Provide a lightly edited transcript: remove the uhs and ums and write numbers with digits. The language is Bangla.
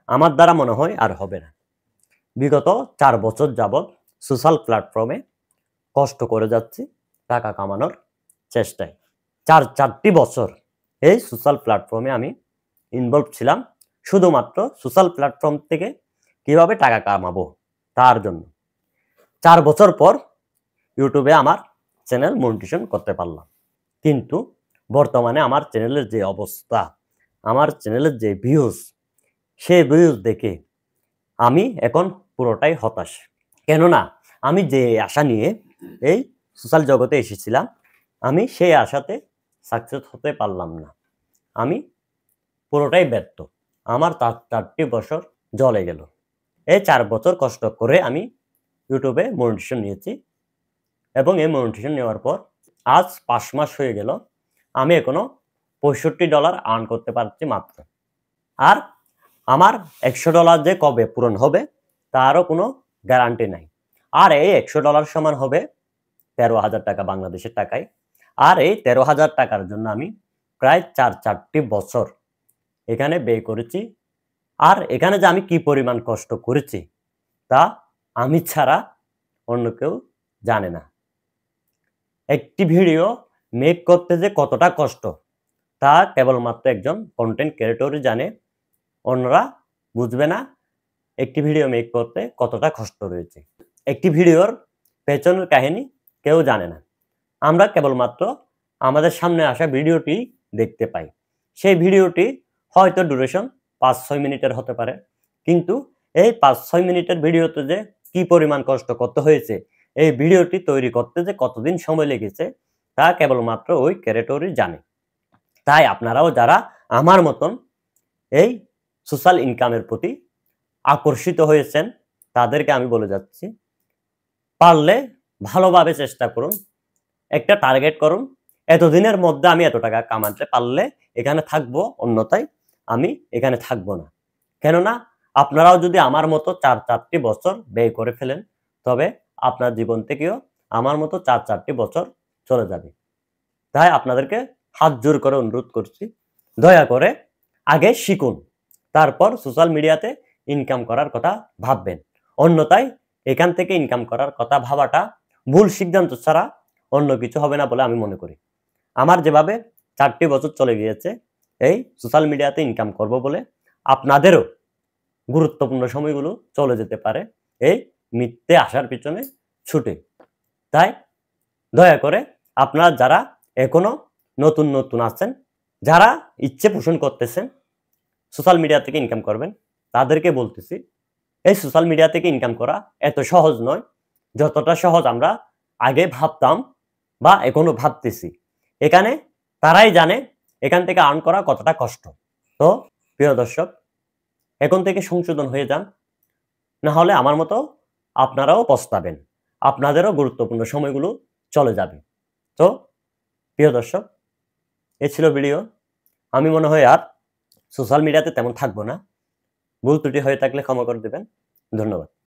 আমার দ্বারা মনে হয় আর হবে না। বিগত 4 বছর যাবৎ সোশ্যাল প্ল্যাটফর্মে কষ্ট করে যাচ্ছি টাকা কামানোর চেষ্টায়। 4টি বছর এই সোশ্যাল প্ল্যাটফর্মে আমি ইনভলভ ছিলাম শুধুমাত্র সোশ্যাল প্ল্যাটফর্ম থেকে কিভাবে টাকা কামাবো তার জন্য। 4 বছর পর ইউটিউবে আমার চ্যানেল মনিটাইজেশন করতে পারলাম। কিন্তু বর্তমানে আমার চ্যানেলের যে অবস্থা, আমার চ্যানেলের যে ভিউজ, সেই ভিউজ দেখে আমি এখন পুরোটাই হতাশ। কেননা আমি যে আশা নিয়ে এই সোশ্যাল জগতে এসেছিলাম, আমি সেই আশাতে সাকসেস হতে পারলাম না। আমি পুরোটাই ব্যর্থ। আমার 4টি বছর জলে গেল। এই 4 বছর কষ্ট করে আমি ইউটিউবে মনিটাইজেশন নিয়েছি এবং এই মনিটাইজেশন নেওয়ার পর আজ 5 মাস হয়ে গেল। আমি এখনো $65 আর্ন করতে পারছি মাত্র। আর আমার $100 যে কবে পূরণ হবে তারও কোনো গ্যারান্টি নাই। আর এই $100 সমান হবে 13,000 টাকা বাংলাদেশের টাকায়। আর এই 13,000 টাকার জন্য আমি প্রায় 4টি বছর এখানে ব্যয় করেছি। আর এখানে যে আমি কি পরিমাণ কষ্ট করেছি তা আমি ছাড়া অন্য কেউ জানে না। একটি ভিডিও মেক করতে যে কতটা কষ্ট তা কেবলমাত্র একজন কন্টেন্ট ক্রিয়েটরই জানে। অন্যরা বুঝবে না একটি ভিডিও মেক করতে কতটা কষ্ট রয়েছে। একটি ভিডিওর পেছনের কাহিনী কেউ জানে না। আমরা কেবলমাত্র আমাদের সামনে আসা ভিডিওটি দেখতে পাই। সেই ভিডিওটি হয়তো ডিউরেশন 5-6 মিনিটের হতে পারে, কিন্তু এই 5-6 মিনিটের ভিডিওতে যে কি পরিমাণ কষ্ট করতে হয়েছে, এই ভিডিওটি তৈরি করতে যে কতদিন সময় লেগেছে তা কেবলমাত্র ওই ক্রিয়েটরই জানে। তাই আপনারাও যারা আমার মতন এই সোশ্যাল ইনকামের প্রতি আকর্ষিত হয়েছেন তাদেরকে আমি বলে যাচ্ছি, পারলে ভালোভাবে চেষ্টা করুন, একটা টার্গেট করুন, এতদিনের মধ্যে আমি এত টাকা কামাতে পারলে এখানে থাকবো, অন্যথায় আমি এখানে থাকবো না। কেননা আপনারাও যদি আমার মতো 4টি বছর ব্যয় করে ফেলেন তবে আপনার জীবন থেকেও আমার মতো 4টি বছর চলে যাবে। তাই আপনাদেরকে হাত জোর করে অনুরোধ করছি, দয়া করে আগে শিখুন, তারপর সোশ্যাল মিডিয়াতে ইনকাম করার কথা ভাববেন। অন্যথায় এখান থেকে ইনকাম করার কথা ভাবাটা ভুল সিদ্ধান্ত ছাড়া অন্য কিছু হবে না বলে আমি মনে করি। আমার যেভাবে 4টি বছর চলে গিয়েছে এই সোশ্যাল মিডিয়াতে ইনকাম করব বলে, আপনাদেরও গুরুত্বপূর্ণ সময়গুলো চলে যেতে পারে এই মিথ্যে আসার পিছনে ছুটে। তাই দয়া করে আপনারা যারা এখনো নতুন আছেন, যারা ইচ্ছে পোষণ করতেছেন সোশ্যাল মিডিয়া থেকে ইনকাম করবেন, তাদেরকে বলতেছি এই সোশ্যাল মিডিয়া থেকে ইনকাম করা এত সহজ নয় যতটা সহজ আমরা আগে ভাবতাম বা এখনো ভাবতেছি। এখানে তারাই জানে এখান থেকে আর্ন করা কতটা কষ্ট। তো প্রিয় দর্শক, এখন থেকে সংশোধন হয়ে যান, না হলে আমার মতো আপনারাও পস্তাবেন, আপনাদেরও গুরুত্বপূর্ণ সময়গুলো চলে যাবে। তো প্রিয় দর্শক, এ ছিল ভিডিও। আমি মনে হয় আর সোশ্যাল মিডিয়াতে তেমন থাকবো না। ভুল ত্রুটি হয়ে থাকলে ক্ষমা করে দেবেন। ধন্যবাদ।